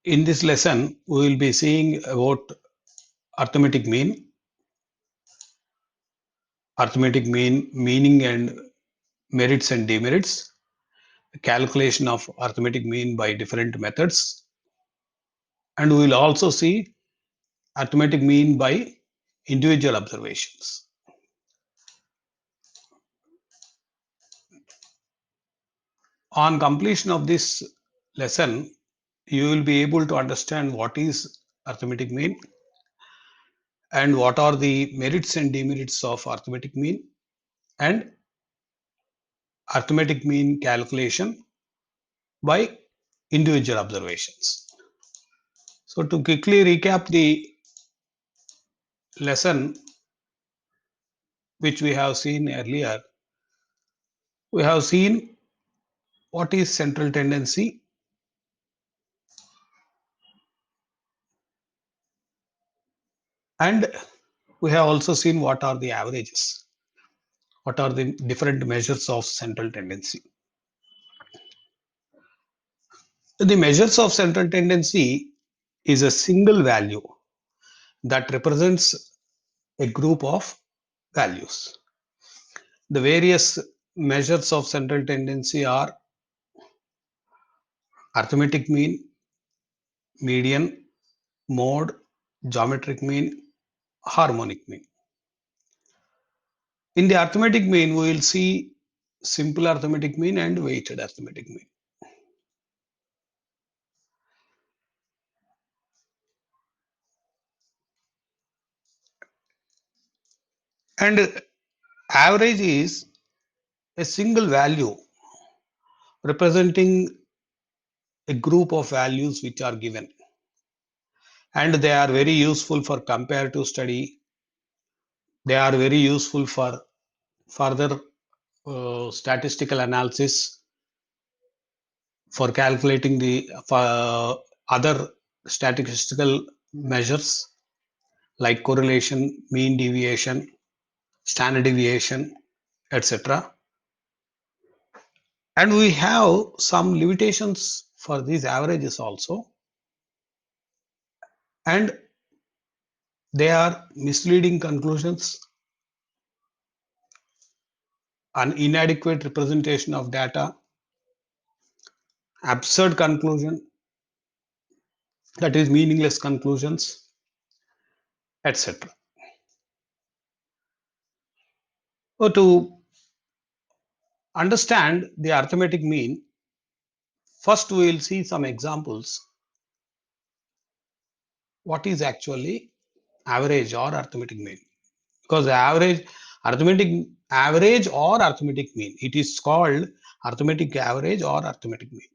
In this lesson, we will be seeing about arithmetic meaning and merits and demerits, calculation of arithmetic mean by different methods, and we will also see arithmetic mean by individual observations. On completion of this lesson, you will be able to understand what is arithmetic mean and what are the merits and demerits of arithmetic mean and arithmetic mean calculation by individual observations. So to quickly recap the lesson which we have seen earlier, we have seen what is central tendency, and we have also seen what are the averages, what are the different measures of central tendency. The measures of central tendency is a single value that represents a group of values. The various measures of central tendency are arithmetic mean, median, mode, geometric mean, harmonic mean. In the arithmetic mean, we will see simple arithmetic mean and weighted arithmetic mean. And average is a single value representing a group of values which are given. And they are very useful for comparative study. They are very useful for further statistical analysis, for calculating the other statistical measures like correlation, mean deviation, standard deviation, etc. And we have some limitations for these averages also, and they are misleading conclusions, an inadequate representation of data, absurd conclusion, that is meaningless conclusions, etc. So to understand the arithmetic mean, first we will see some examples. What is actually average or arithmetic mean? Because arithmetic average or arithmetic mean, it is called arithmetic average or arithmetic mean.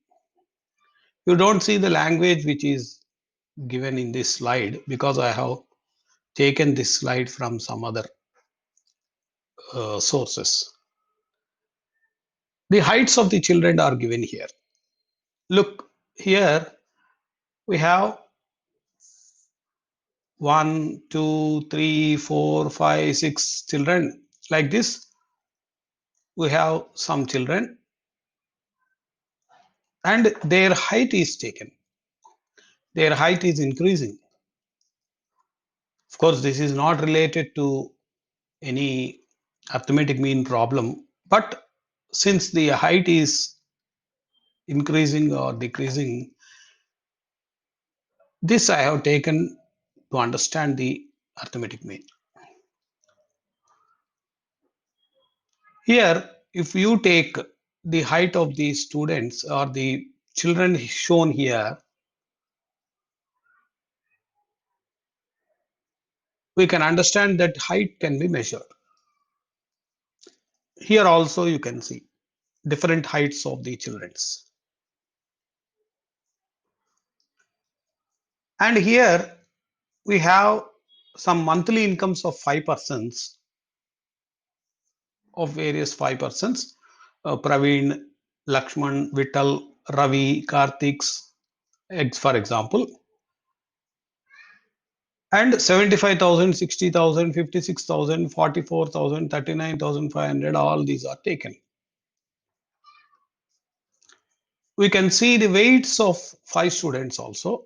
You don't see the language which is given in this slide because I have taken this slide from some other sources. The heights of the children are given here. Look, here we have 1, 2, 3, 4, 5, 6 children. Like this, we have some children and their height is taken. Their height is increasing. Of course, this is not related to any arithmetic mean problem, but since the height is increasing or decreasing, this I have taken to understand the arithmetic mean. Here, if you take the height of the students or the children shown here, we can understand that height can be measured. Here also you can see different heights of the children's. And here we have some monthly incomes of 5 persons, of various 5 persons, Praveen, Lakshman, Vittal, Ravi, Karthik's, for example. And 75,000, 60,000, 56,000, 44,000, 39,500, all these are taken. We can see the weights of 5 students also.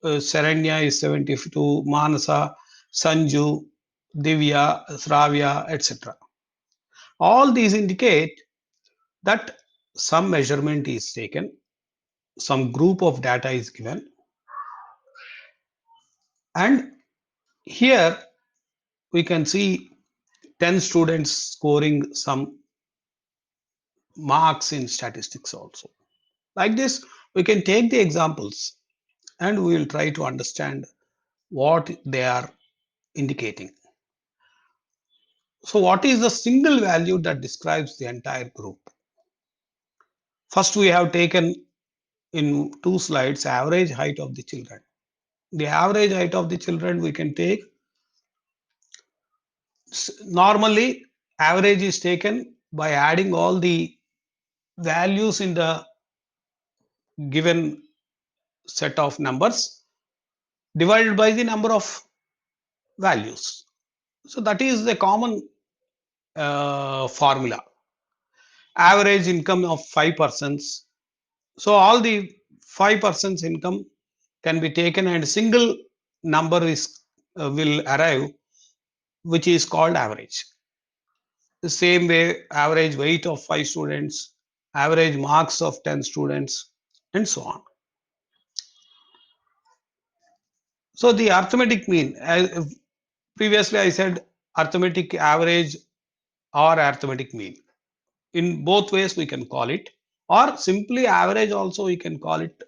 Saranya is 72, Manasa, Sanju, Divya, Sravya, etc. All these indicate that some measurement is taken, some group of data is given, and here we can see 10 students scoring some marks in statistics also. Like this, we can take the examples and we will try to understand what they are indicating. So, what is the single value that describes the entire group? First, we have taken in two slides average height of the children. The average height of the children we can take. Normally, average is taken by adding all the values in the given set of numbers divided by the number of values. So that is the common formula. Average income of 5%. So all the 5% income can be taken and single number is will arrive, which is called average. The same way, average weight of 5 students, average marks of 10 students, and so on. So the arithmetic mean, previously I said arithmetic average or arithmetic mean. In both ways we can call it, or simply average also we can call it,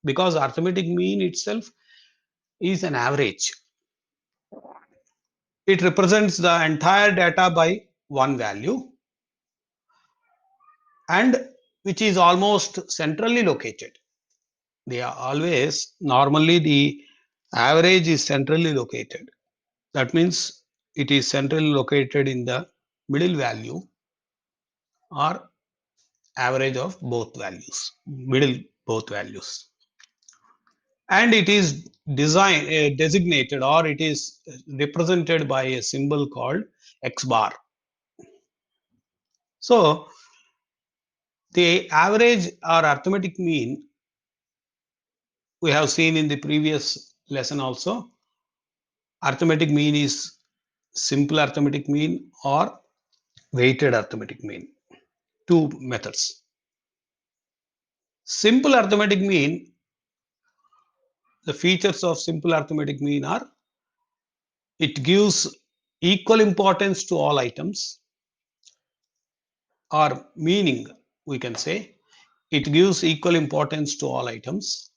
because arithmetic mean itself is an average. It represents the entire data by one value and which is almost centrally located. They are always, normally the average is centrally located. That means it is centrally located in the middle value or average of both values, middle both values. And it is designated, or it is represented by a symbol called X bar. So the average or arithmetic mean we have seen in the previous lesson also. Arithmetic mean is simple arithmetic mean or weighted arithmetic mean. Two methods. Simple arithmetic mean, the features of simple arithmetic mean are it gives equal importance to all items, or meaning we can say it gives equal importance to all items,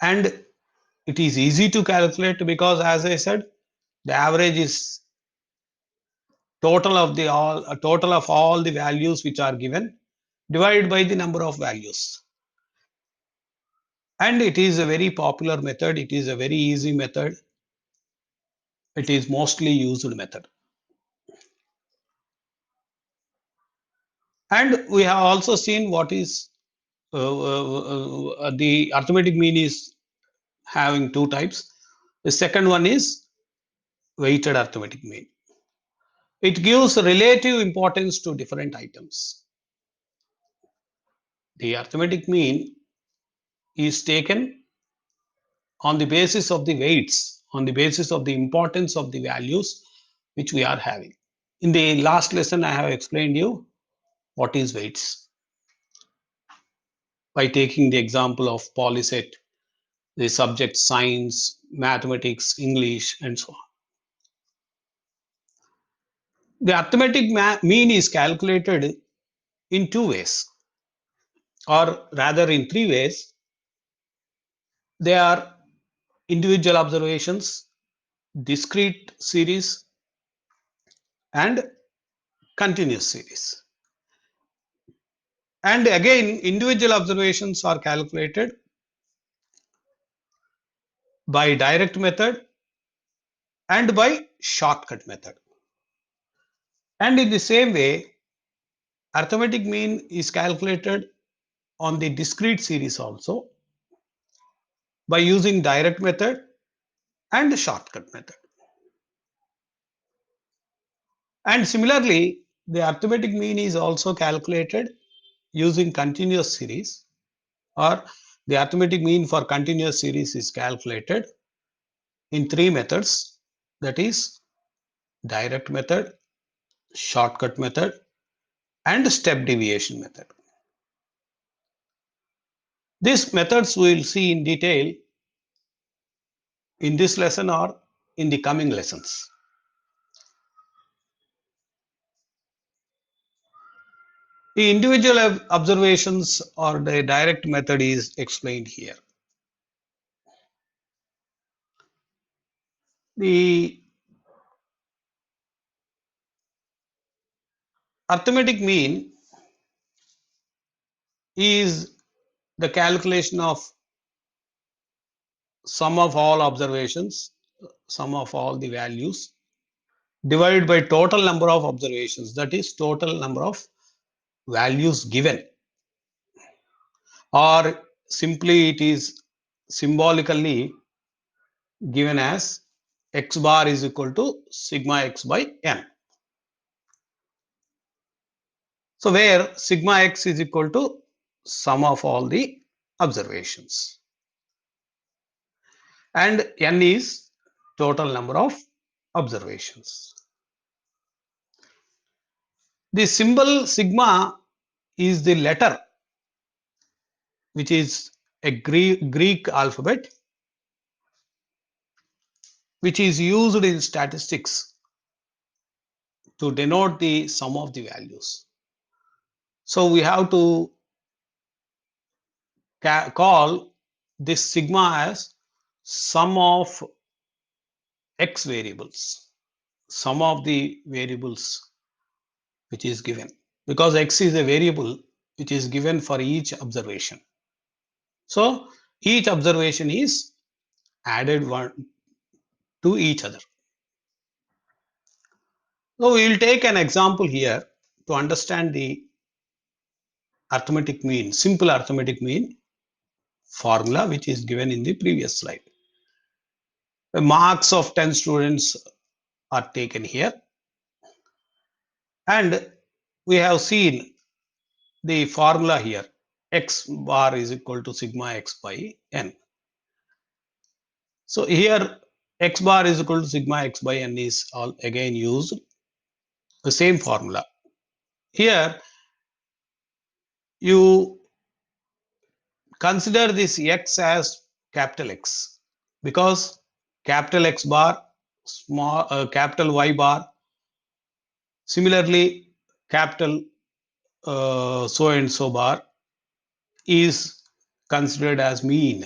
and it is easy to calculate because, as I said, the average is total of all the values which are given divided by the number of values. And it is a very popular method. It is a very easy method. It is mostly used method. And we have also seen what is the arithmetic mean is having two types. The second one is weighted arithmetic mean. It gives relative importance to different items. The arithmetic mean is taken on the basis of the weights, on the basis of the importance of the values which we are having. In the last lesson, I have explained you what is weights by taking the example of polyset, the subject science, mathematics, English, and so on. The arithmetic mean is calculated in two ways, or rather in three ways. They are individual observations, discrete series, and continuous series. And again, individual observations are calculated by direct method and by shortcut method. And in the same way, arithmetic mean is calculated on the discrete series also by using direct method and shortcut method. And similarly, the arithmetic mean is also calculated using continuous series, or The arithmetic mean for continuous series is calculated in three methods, that is direct method, shortcut method, and step deviation method. These methods we will see in detail in this lesson or in the coming lessons. The individual observations or the direct method is explained here. The arithmetic mean is the calculation of sum of all observations, sum of all the values, divided by total number of observations, that is total number of values given, or simply it is symbolically given as x bar is equal to sigma x by n. So where sigma x is equal to sum of all the observations and n is total number of observations. The symbol sigma is the letter which is a Greek alphabet which is used in statistics to denote the sum of the values. So we have to call this sigma as sum of x variables, sum of the variables which is given, because x is a variable which is given for each observation. So each observation is added one to each other. So we will take an example here to understand the arithmetic mean, simple arithmetic mean formula which is given in the previous slide. The marks of 10 students are taken here, and we have seen the formula here, x bar is equal to sigma x by n. So here x bar is equal to sigma x by n is all again used, the same formula. Here you consider this x as capital X, because capital X bar, small capital Y bar, similarly capital so and so bar is considered as mean.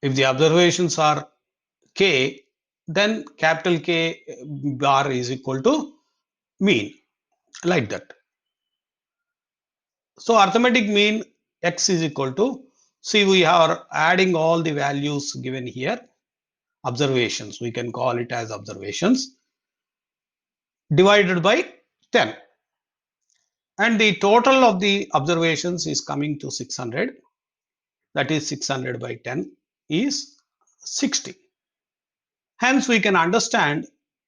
If the observations are k, then capital K bar is equal to mean, like that. So arithmetic mean x is equal to, see we are adding all the values given here, observations, we can call it as observations, divided by 10. And the total of the observations is coming to 600. That is 600 by 10 is 60. Hence, we can understand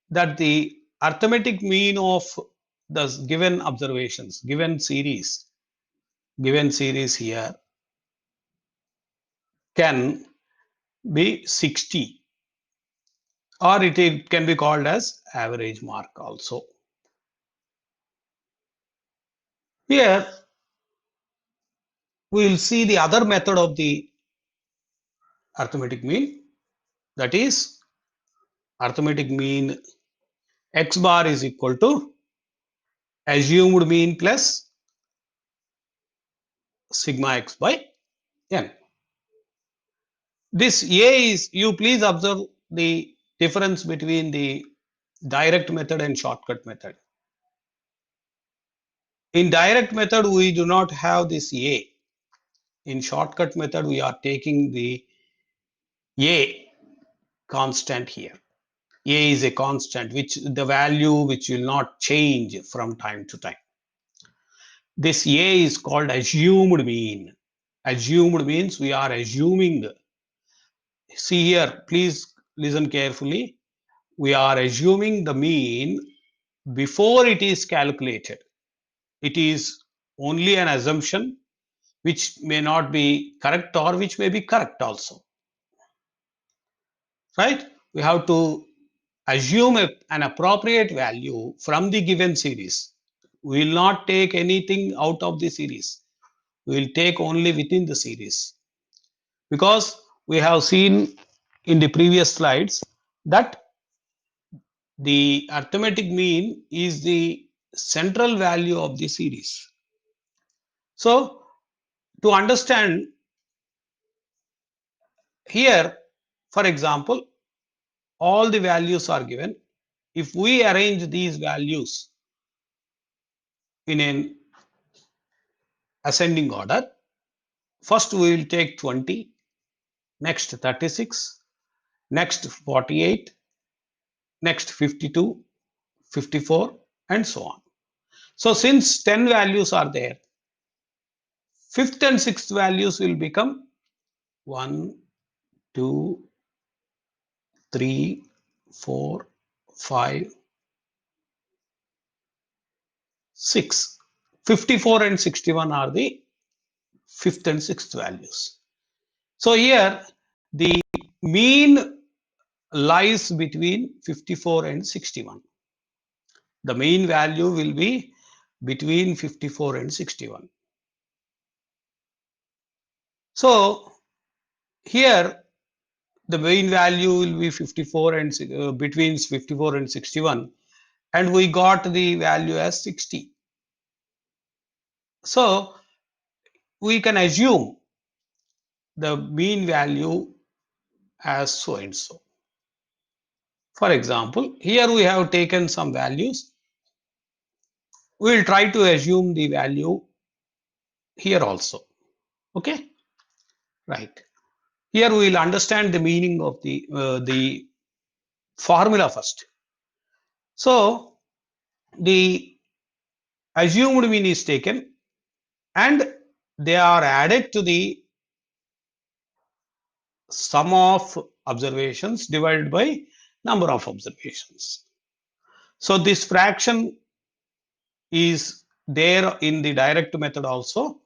that the arithmetic mean of the given observations, given series here can be 60, or it can be called as average mark also. Here we will see the other method of the arithmetic mean, that is arithmetic mean x bar is equal to assumed mean plus sigma x by n. This A is, you please observe the difference between the direct method and shortcut method. In direct method, we do not have this A. In shortcut method, we are taking the A constant here. A is a constant, which the value which will not change from time to time. This A is called assumed mean. Assumed means we are assuming. See here, please listen carefully. We are assuming the mean before it is calculated. It is only an assumption which may not be correct or which may be correct also, right? We have to assume an appropriate value from the given series. We will not take anything out of the series. We will take only within the series, because we have seen in the previous slides that the arithmetic mean is the central value of the series. So to understand here, for example, all the values are given. If we arrange these values in an ascending order, first we will take 20, next 36, next 48, next 52, 54, and so on. So since 10 values are there, fifth and sixth values will become 1, 2, 3, 4, 5, 6. 54 and 61 are the fifth and sixth values. So here the mean lies between 54 and 61. The mean value will be between 54 and 61. So here the mean value will be 54 and between 54 and 61, and we got the value as 60. So we can assume the mean value as so and so. For example, here we have taken some values. We will try to assume the value here also. Okay, right. Here we will understand the meaning of the formula first. So the assumed mean is taken and they are added to the sum of observations divided by number of observations. So this fraction is there in the direct method also.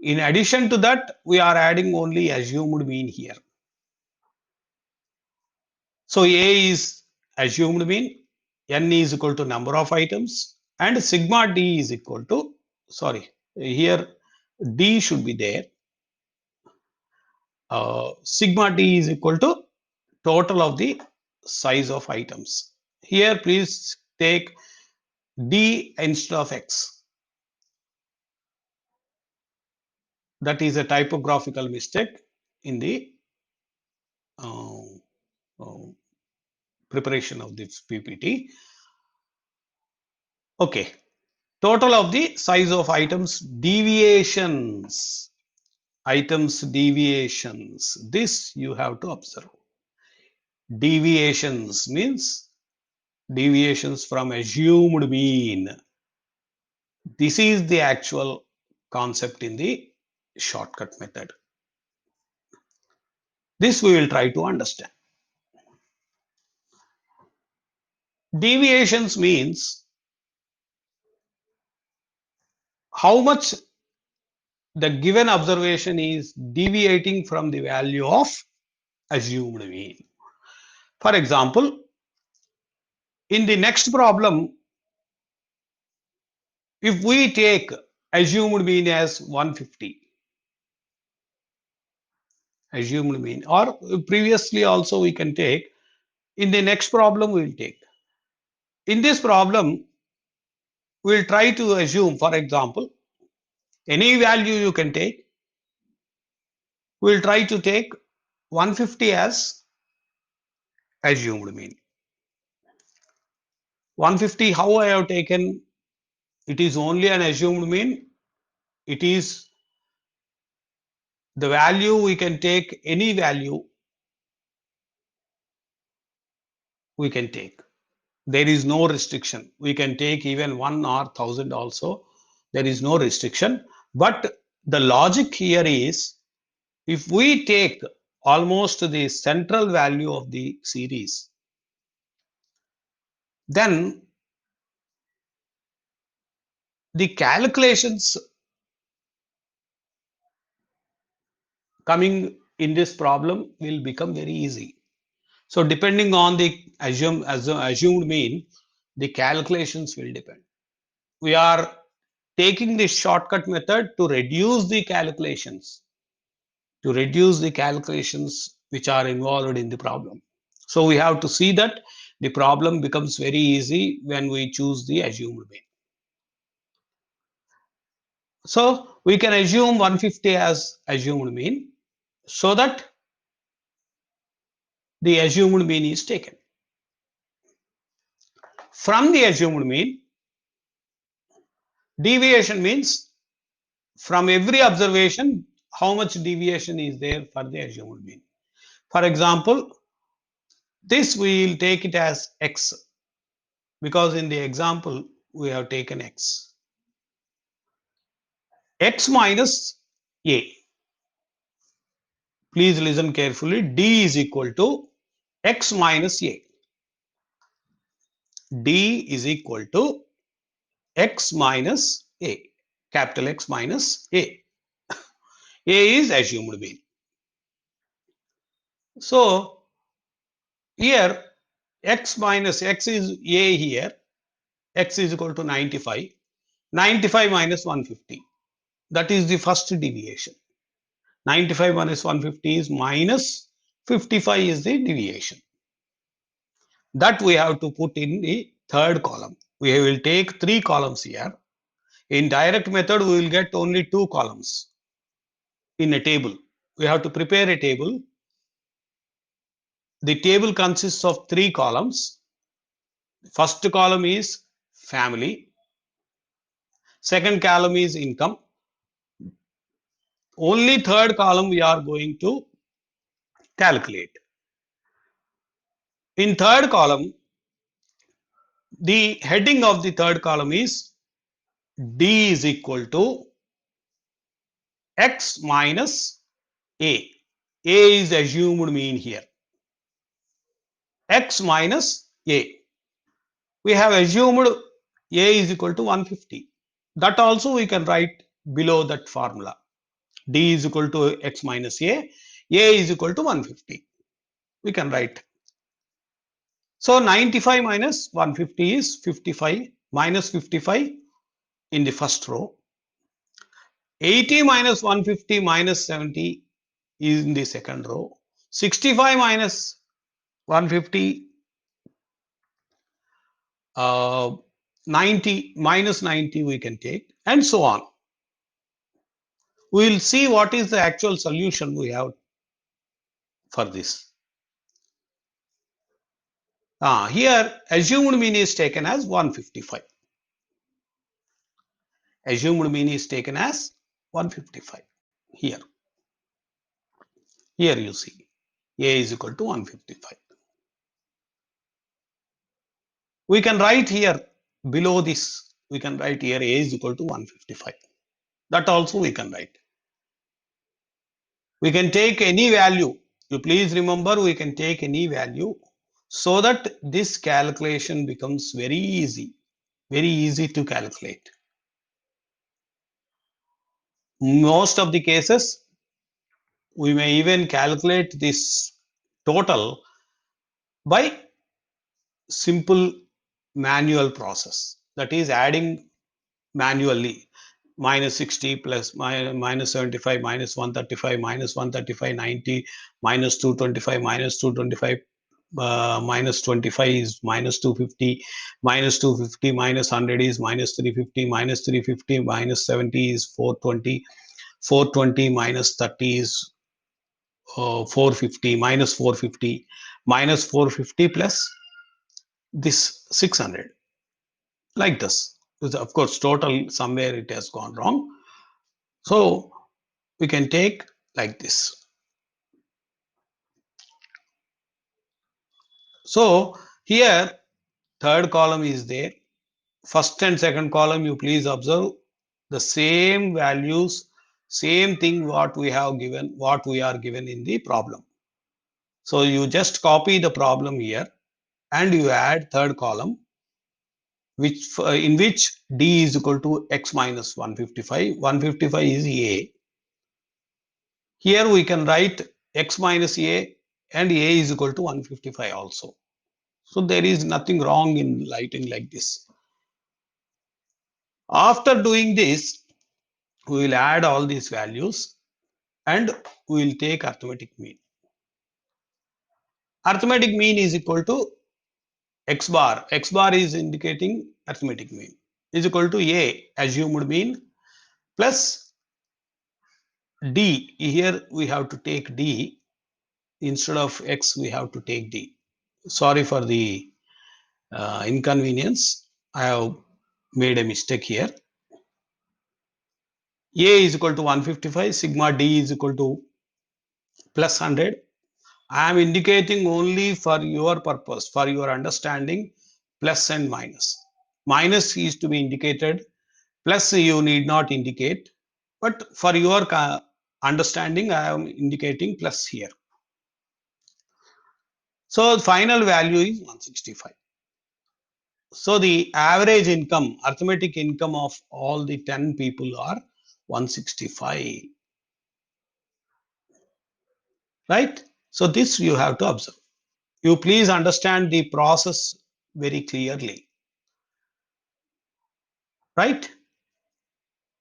In addition to that, we are adding only assumed mean here. So A is assumed mean, N is equal to number of items, and sigma D is equal to, sorry, here D should be there. Sigma D is equal to total of the size of items. Here, please take D instead of X. That is a typographical mistake in the uh, uh, preparation of this PPT. Okay, total of the size of items, deviations, this you have to observe. Deviations means deviations from assumed mean. This is the actual concept in the shortcut method. This we will try to understand. Deviations means how much the given observation is deviating from the value of assumed mean. For example, in the next problem, if we take assumed mean as 150, assumed mean, or previously also we can take, in the next problem we will take. In this problem, we will try to assume, for example, any value you can take. We will try to take 150 as assumed mean. 150, how I have taken, it is only an assumed mean. It is the value, we can take any value we can take. There is no restriction. We can take even 1 or 1000 also. There is no restriction. But the logic here is, if we take almost the central value of the series, then the calculations coming in this problem will become very easy. So depending on the assumed mean, the calculations will depend. We are taking this shortcut method to reduce the calculations, which are involved in the problem. So we have to see that the problem becomes very easy when we choose the assumed mean. So we can assume 150 as assumed mean so that the assumed mean is taken. From the assumed mean, deviation means from every observation, how much deviation is there for the assumed mean. For example, this we will take it as x, because in the example we have taken x. X minus a. Please listen carefully. D is equal to x minus a. D is equal to x minus a. Capital X minus a. A is assumed mean. So here x minus x is a here. X is equal to 95. 95 minus 150. That is the first deviation. 95 minus 150 is minus 55 is the deviation. That we have to put in the third column. We will take 3 columns here. In direct method, we will get only 2 columns in a table. We have to prepare a table. The table consists of 3 columns. First column is family. Second column is income. Only third column we are going to calculate. In third column, the heading of the third column is D is equal to x minus a. A is assumed mean here. X minus a. We have assumed a is equal to 150. That also we can write below that formula. D is equal to x minus a is equal to 150. We can write. So 95 minus 150 is 55, minus 55 in the first row. 80 minus 150 minus 70 is in the second row. 65 minus 150, 90 minus 90 we can take, and so on. We will see what is the actual solution we have for this. Here assumed mean is taken as 155. Assumed mean is taken as 155 here. Here you see a is equal to 155. We can write here below this, we can write here a is equal to 155. That also we can write. We can take any value. You please remember, we can take any value so that this calculation becomes very easy to calculate. Most of the cases, we may even calculate this total by simple manual process, that is adding manually minus 60 plus minus 75 minus 135 minus 135 90 minus 225 minus 225 minus 25 is minus 250 minus 250 minus 100 is minus 350 minus 350 minus 70 is 420 420 minus 30 is 450 minus 450 minus 450 plus this 600, like this. Of course, total somewhere it has gone wrong. So we can take like this. So here third column is there. First and second column, you please observe the same values, same thing what we have given, what we are given in the problem. So you just copy the problem here and you add third column, which in which D is equal to x minus 155. 155 is A. Here we can write x minus a and a is equal to 155 also. So there is nothing wrong in writing like this. After doing this, we will add all these values and we will take arithmetic mean. Arithmetic mean is equal to x bar. X bar is indicating arithmetic mean is equal to a assumed mean plus d. Here we have to take d instead of x. We have to take d. Sorry for the inconvenience. I have made a mistake here. A is equal to 155. Sigma d is equal to plus 100. I am indicating only for your purpose, for your understanding, plus and minus. Minus is to be indicated, plus you need not indicate, but for your understanding, I am indicating plus here. So final value is 165. So the average income, arithmetic income of all the 10 people are 165, right? So this you have to observe. You please understand the process very clearly, right?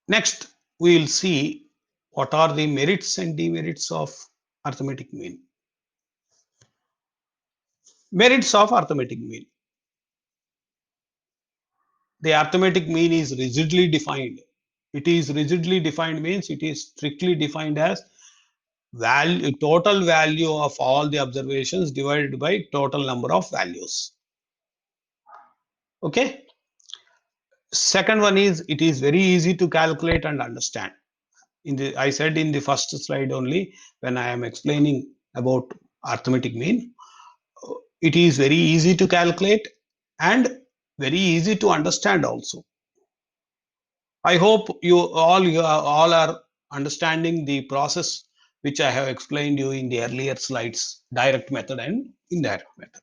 Next, we will see what are the merits and demerits of arithmetic mean. Merits of arithmetic mean. The arithmetic mean is rigidly defined. It is rigidly defined means it is strictly defined as total value of all the observations divided by total number of values. Okay. Second one is it is very easy to calculate and understand. I said in the first slide only when I am explaining about arithmetic mean, it is very easy to calculate and very easy to understand also. I hope you all are understanding the process which I have explained you in the earlier slides, direct method and indirect method.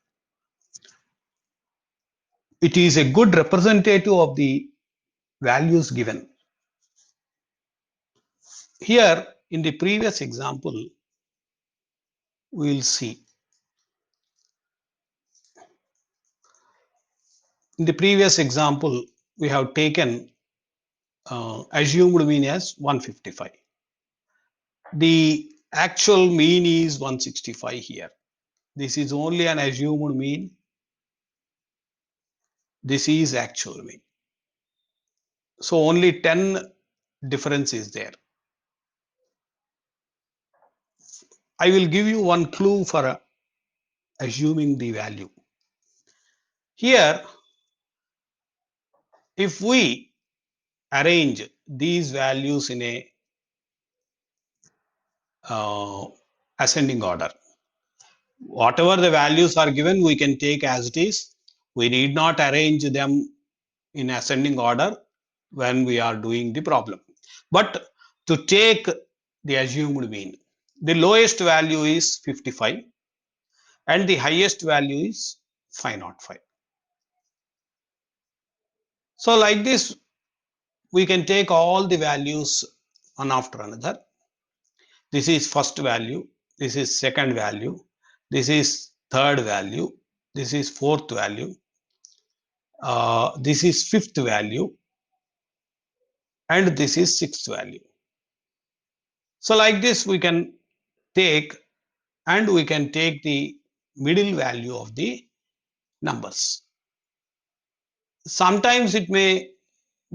It is a good representative of the values given. Here in the previous example, we will see. In the previous example, we have taken assumed mean as 155. The actual mean is 165 here. This is only an assumed mean. This is actual mean. So only 10 difference is there. I will give you one clue for assuming the value. Here, if we arrange these values in a ascending order, whatever the values are given, we can take as it is. We need not arrange them in ascending order when we are doing the problem. But to take the assumed mean, the lowest value is 55 and the highest value is 505. So like this, we can take all the values one after another. This is first value, this is second value, this is third value, this is fourth value, this is fifth value, and this is sixth value. So like this, we can take and we can take the middle value of the numbers. Sometimes it may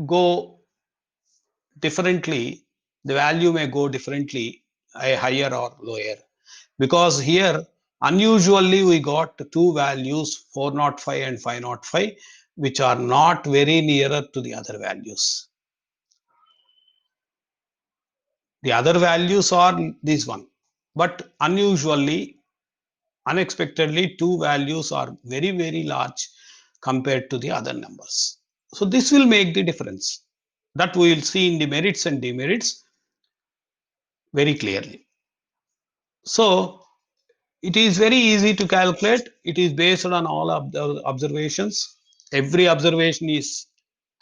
go differently, the value may go differently, higher or lower, because here unusually we got two values 405 and 505 which are not very nearer to the other values. The other values are this one, but unusually, unexpectedly, two values are very large compared to the other numbers. So this will make the difference. That we will see in the merits and demerits very clearly. So it is very easy to calculate. It is based on all of the observations. Every observation is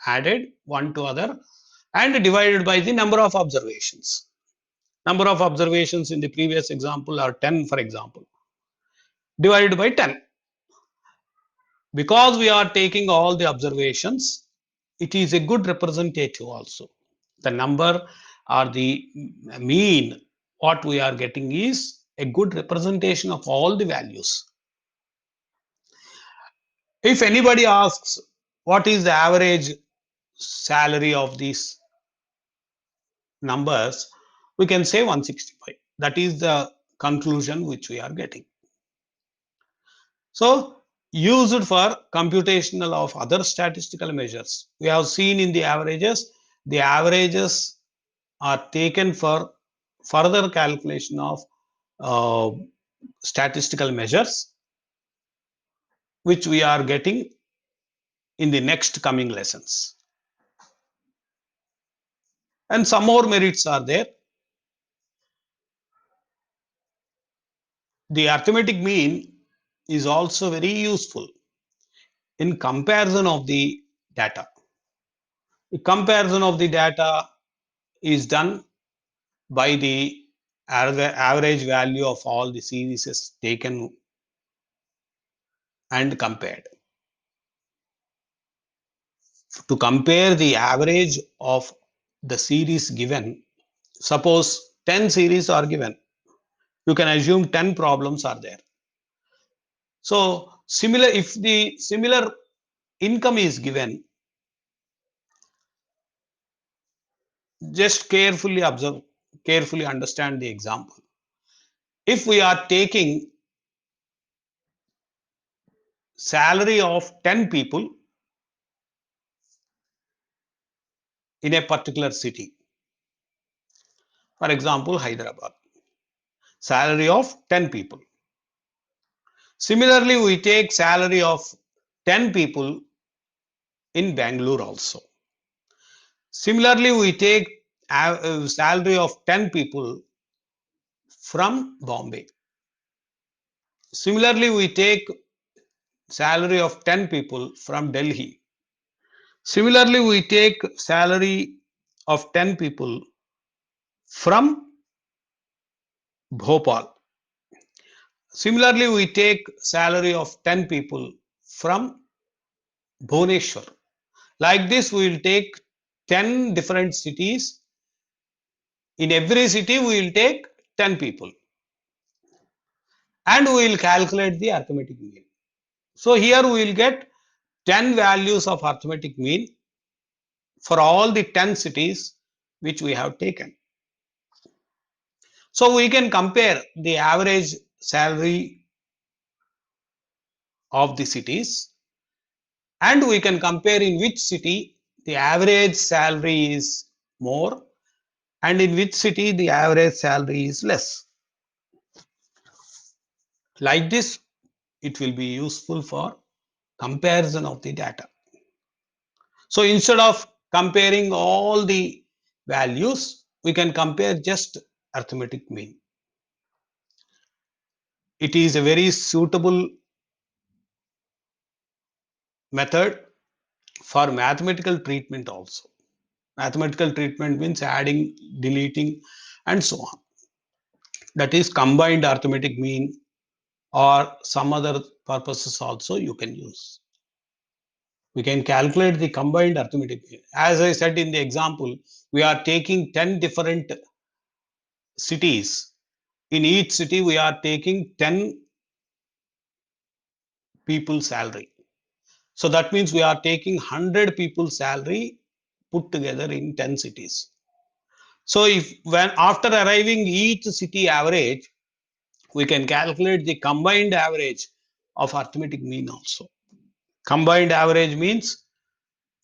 added one to other and divided by the number of observations. Number of observations in the previous example are 10, for example, divided by 10. Because we are taking all the observations, it is a good representative also. The number or the mean, what we are getting is a good representation of all the values. If anybody asks what is the average salary of these numbers, we can say 165. That is the conclusion which we are getting. So, used for computational of other statistical measures. We have seen in the averages are taken for further calculation of uh, statistical measures, which we are getting in the next coming lessons. And some more merits are there. The arithmetic mean is also very useful in comparison of the data. The comparison of the data is done by the average value of all the series taken and compared. To compare the average of the series given, suppose 10 series are given, you can assume 10 problems are there. So similar, if the similar income is given, just carefully observe, carefully understand the example. If we are taking salary of 10 people in a particular city, for example, Hyderabad, salary of 10 people. Similarly, we take salary of 10 people in Bangalore also. Similarly, we take a salary of 10 people from Bombay. Similarly, we take salary of 10 people from Delhi. Similarly, we take salary of 10 people from Bhopal. Similarly, we take salary of 10 people from Bhubaneswar. Like this, we will take 10 different cities. In every city, we will take 10 people. And we will calculate the arithmetic mean. So here we will get 10 values of arithmetic mean for all the 10 cities which we have taken. So we can compare the average salary of the cities, and we can compare in which city the average salary is more and in which city the average salary is less. Like this, it will be useful for comparison of the data. So instead of comparing all the values, we can compare just arithmetic mean. It is a very suitable method for mathematical treatment also. Mathematical treatment means adding, deleting, and so on. That is combined arithmetic mean, or some other purposes also you can use. We can calculate the combined arithmetic mean. As I said in the example, we are taking 10 different cities. In each city, we are taking 10 people salary. So that means we are taking 100 people salary put together in 10 cities. So if when after arriving each city average, we can calculate the combined average of arithmetic mean also. Combined average means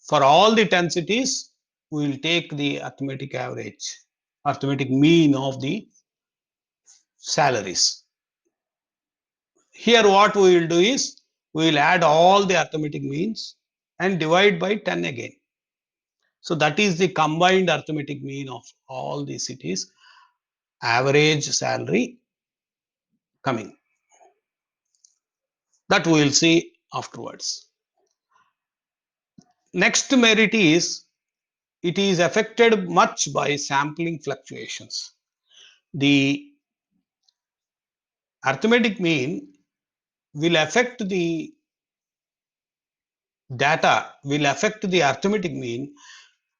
for all the 10 cities, we will take the arithmetic average, arithmetic mean of the salaries. Here what we will do is, we will add all the arithmetic means and divide by 10 again. So that is the combined arithmetic mean of all the cities, average salary coming. That we will see afterwards. Next merit is, it is affected much by sampling fluctuations. The arithmetic mean will affect the data, will affect the arithmetic mean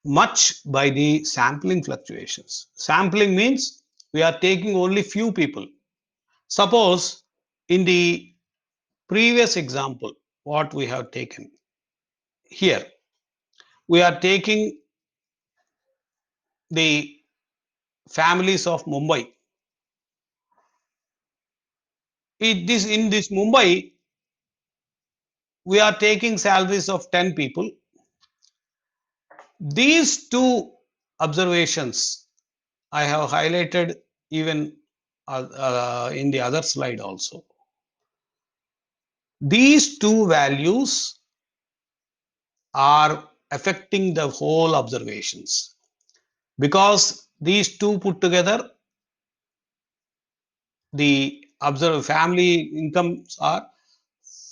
much by the sampling fluctuations. Sampling means we are taking only few people. Suppose in the previous example, what we have taken here, we are taking the families of Mumbai. In this Mumbai, we are taking salaries of 10 people. These two observations I have highlighted even in the other slide also. These two values are affecting the whole observations because these two put together, the observed family incomes are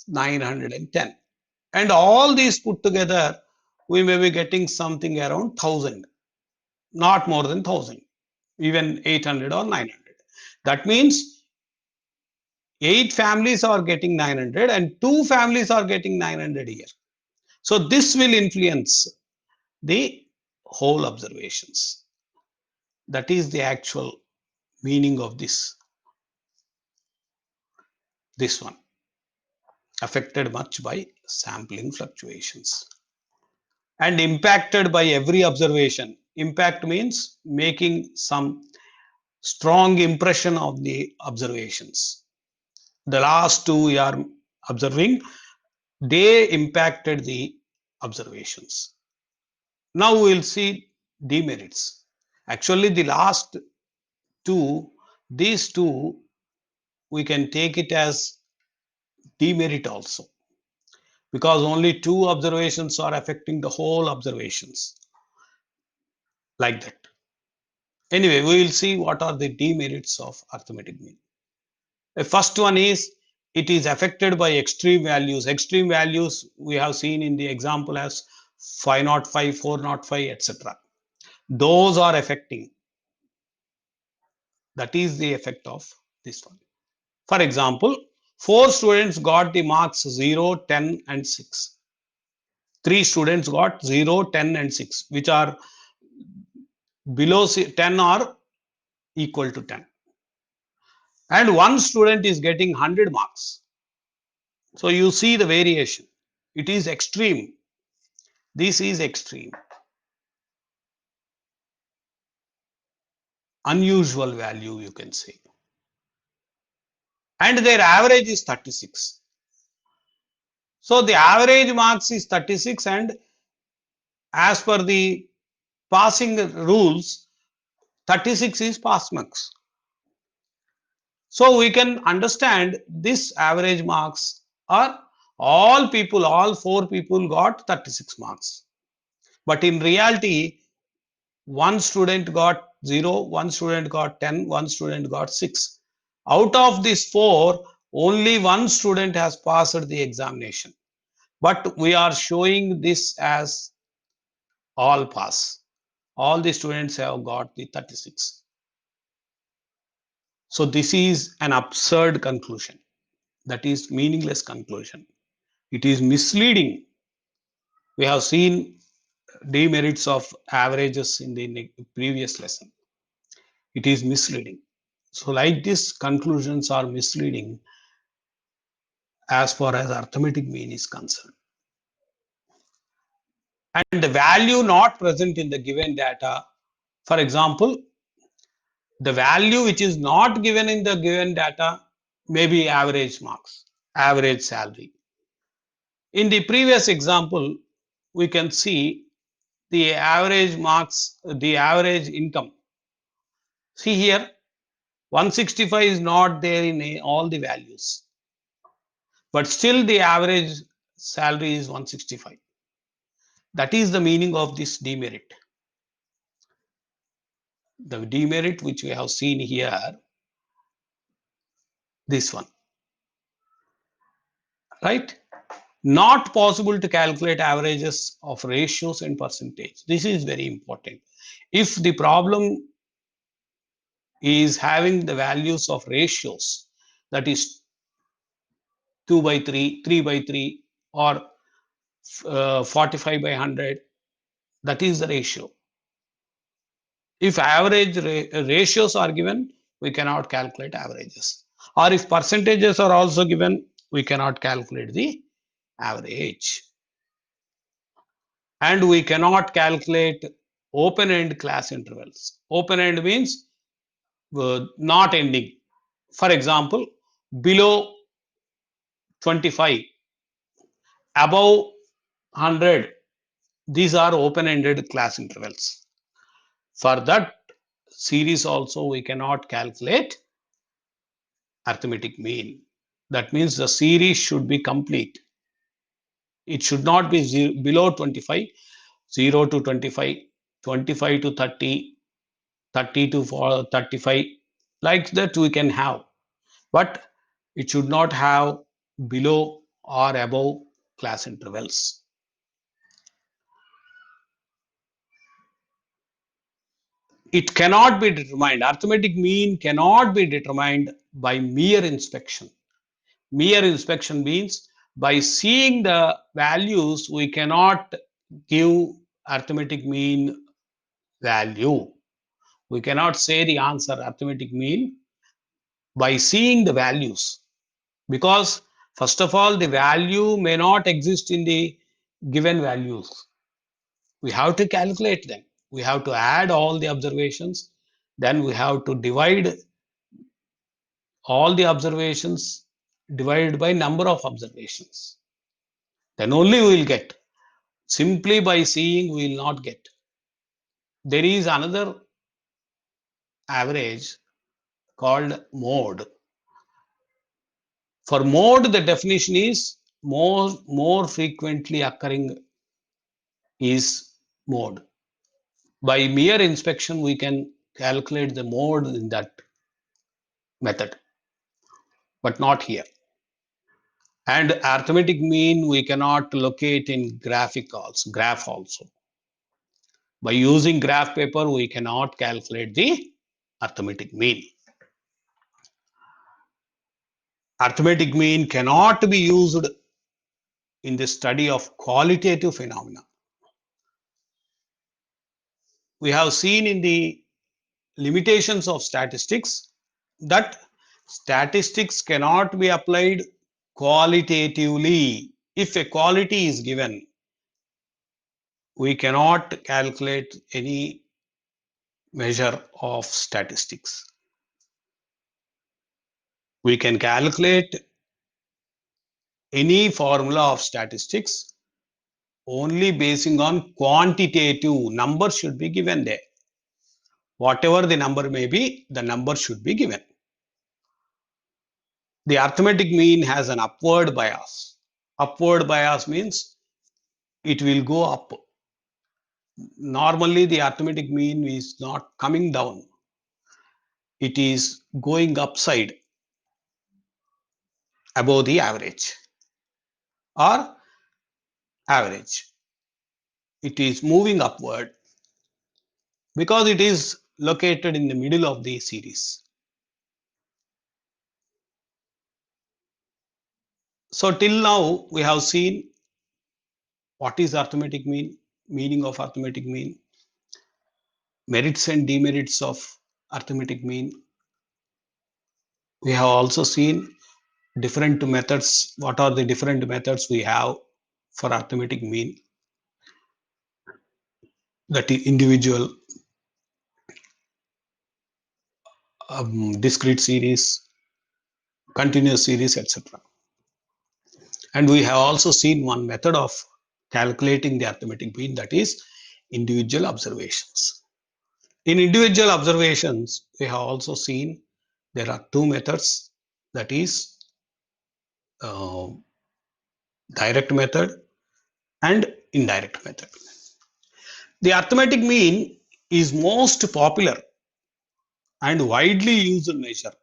910, and all these put together we may be getting something around 1000, not more than 1000, even 800 or 900. That means 8 families are getting 900 and 2 families are getting 900 here. So this will influence the whole observations. That is the actual meaning of this one, affected much by sampling fluctuations and impacted by every observation. Impact means making some strong impression of the observations. The last two we are observing, they impacted the observations. Now we will see demerits. Actually, the last two, these two, we can take it as demerit also, because only two observations are affecting the whole observations, like that. Anyway, we will see what are the demerits of arithmetic mean. The first one is it is affected by extreme values. Extreme values we have seen in the example as 505, 405, etc. Those are affecting. That is the effect of this one. For example, 4 students got the marks 0, 10 and 6. 3 students got 0, 10 and 6, which are below 10 or equal to 10. And one student is getting 100 marks. So you see the variation. It is extreme. This is extreme. Unusual value, you can say. And their average is 36. So the average marks is 36, and as per the passing rules, 36 is pass marks. So we can understand this average marks are all people, all 4 people got 36 marks. But in reality, one student got 0, one student got 10, one student got 6. Out of these 4, only one student has passed the examination. But we are showing this as all pass. All the students have got the 36. So this is an absurd conclusion. That is meaningless conclusion. It is misleading. We have seen demerits of averages in the previous lesson. It is misleading. So like this, conclusions are misleading as far as arithmetic mean is concerned. And the value not present in the given data, for example, the value which is not given in the given data may be average marks, average salary. In the previous example, we can see the average marks, the average income. See here, 165 is not there in all the values, but still the average salary is 165. That is the meaning of this demerit. The demerit which we have seen here, this one, right? Not possible to calculate averages of ratios and percentage. This is very important. If the problem is having the values of ratios, that is 2 by 3, 3 by 3, or 45 by 100. That is the ratio. If average ratios are given, we cannot calculate averages. Or if percentages are also given, we cannot calculate the average. And we cannot calculate open-end class intervals. Open-end means not ending. For example, below 25, above 100, these are open-ended class intervals. For that series also, we cannot calculate arithmetic mean. That means the series should be complete. It should not be below 25, 0 to 25, 25 to 30, 30 to 35. Like that we can have. But it should not have below or above class intervals. It cannot be determined. Arithmetic mean cannot be determined by mere inspection. Mere inspection means by seeing the values, we cannot give arithmetic mean value. We cannot say the answer arithmetic mean by seeing the values, because first of all, the value may not exist in the given values. We have to calculate them. We have to add all the observations. Then we have to divide all the observations divided by number of observations. Then only we will get. Simply by seeing, we will not get. There is another average called mode. For mode, the definition is more frequently occurring is mode. By mere inspection, we can calculate the mode in that method, but not here. And arithmetic mean we cannot locate in graph also. By using graph paper, we cannot calculate the arithmetic mean. Arithmetic mean cannot be used in the study of qualitative phenomena. We have seen in the limitations of statistics that statistics cannot be applied qualitatively. If a quality is given, we cannot calculate any measure of statistics. We can calculate any formula of statistics only basing on quantitative. Number should be given there. Whatever the number may be, the number should be given. The arithmetic mean has an upward bias. Upward bias means it will go up. Normally, the arithmetic mean is not coming down. It is going upside above the average or average. It is moving upward because it is located in the middle of the series. So till now, we have seen what is arithmetic mean, meaning of arithmetic mean, merits and demerits of arithmetic mean. We have also seen different methods. What are the different methods we have for arithmetic mean? That is individual, discrete series, continuous series, etc. And we have also seen one method of calculating the arithmetic mean, that is individual observations. In individual observations, we have also seen there are two methods, that is uh, direct method and indirect method. The arithmetic mean is most popular and widely used measure.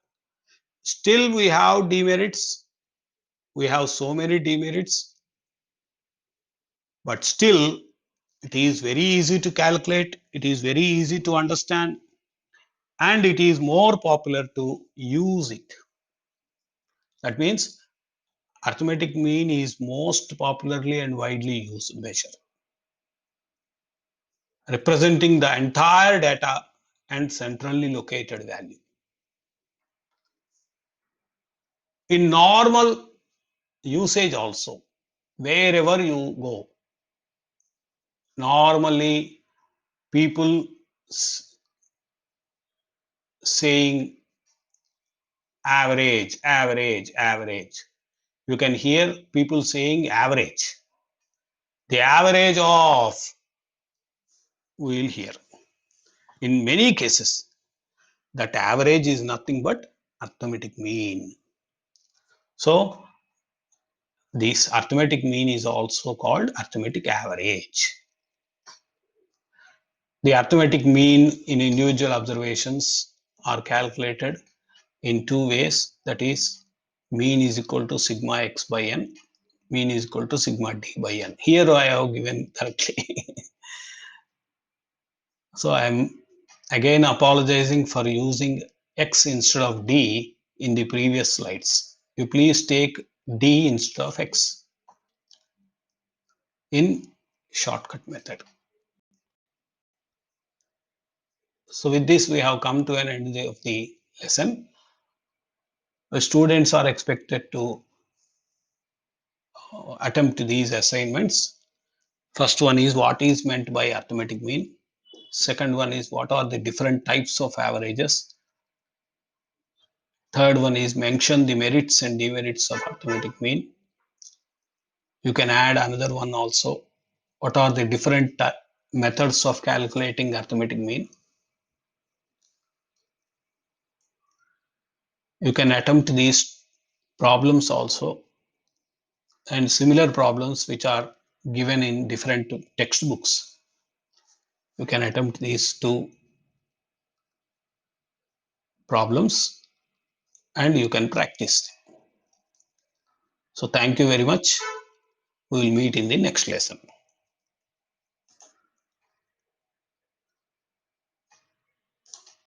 Still, we have demerits. We have so many demerits, but still, it is very easy to calculate. It is very easy to understand. and it is more popular to use it. That means arithmetic mean is most popularly and widely used measure, representing the entire data and centrally located value. In normal usage also, wherever you go, normally people saying average, average, average. You can hear people saying average. The average of, we will hear. In many cases, that average is nothing but arithmetic mean. So this arithmetic mean is also called arithmetic average. The arithmetic mean in individual observations are calculated in two ways, that is mean is equal to sigma x by n, mean is equal to sigma d by n. Here I have given correctly. So I am again apologizing for using x instead of d in the previous slides. You please take d instead of x in shortcut method. So with this we have come to an end of the lesson. The students are expected to attempt these assignments. First one is what is meant by arithmetic mean. Second one is what are the different types of averages. Third one is mention the merits and demerits of arithmetic mean. You can add another one also. What are the different methods of calculating arithmetic mean? You can attempt these problems also, and similar problems which are given in different textbooks. You can attempt these two problems and you can practice. So thank you very much. We will meet in the next lesson.